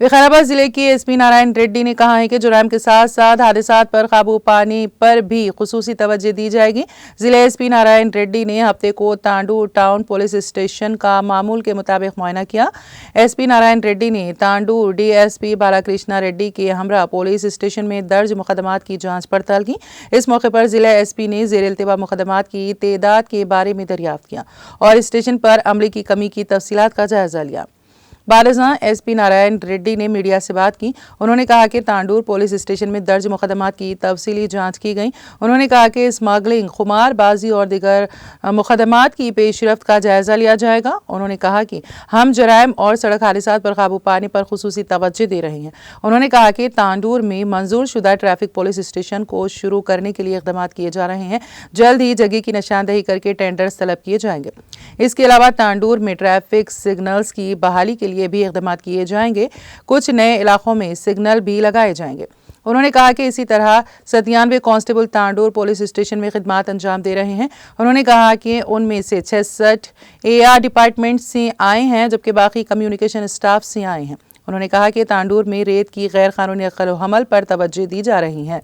विकाराबाद जिले के एसपी नारायण रेड्डी ने कहा है कि जुर्म के साथ साथ हादसात पर काबू पाने पर भी खुसूसी तवज्जो दी जाएगी। जिले एसपी नारायण रेड्डी ने हफ्ते को तांडूर टाउन पुलिस स्टेशन का मामूल के मुताबिक मुआयना किया। एसपी नारायण रेड्डी ने तांडूर डीएसपी बालाकृष्णा रेड्डी के हमरा पुलिस स्टेशन में दर्ज मुकदमात की जांच पड़ताल की। इस मौके पर जिला एसपी ने ज़ेर इल्तिवा मुकदमात की तादाद के बारे में दरियाफ्त किया और स्टेशन पर अमले की कमी की तफसीलात का जायजा लिया। बारजा एसपी नारायण रेड्डी ने मीडिया से बात की। उन्होंने कहा कि तांडूर पुलिस स्टेशन में दर्ज मुकदमात की तफसीली जांच की गई। उन्होंने कहा कि स्मगलिंग, खुमारबाजी और दीगर मुकदमात की पेशरफ्त का जायजा लिया जाएगा। उन्होंने कहा कि हम जराइम और सड़क हादसात पर काबू पाने पर खुसूसी तवज्जो दे रहे हैं। उन्होंने कहा कि तांडूर में मंजूर शुदा ट्रैफिक पुलिस स्टेशन को शुरू करने के लिए इक़दाम किए जा रहे हैं। जल्द ही जगह की निशानदही करके टेंडर्स तलब किए जाएंगे। इसके अलावा तांडूर में ट्रैफिक सिग्नल्स की बहाली के लिए भी इक़दाम किए जाएंगे। कुछ नए इलाकों में सिग्नल भी लगाए जाएंगे। उन्होंने कहा कि इसी तरह 97 कांस्टेबल तांडूर पुलिस स्टेशन में खिदमत अंजाम दे रहे हैं। उन्होंने कहा कि उनमें से 66 एआर डिपार्टमेंट से आए हैं, जबकि बाकी कम्युनिकेशन स्टाफ से आए हैं। उन्होंने कहा कि तांडूर में रेत की गैर कानूनी अक्ल व हमल पर तवज्जो दी जा रही है।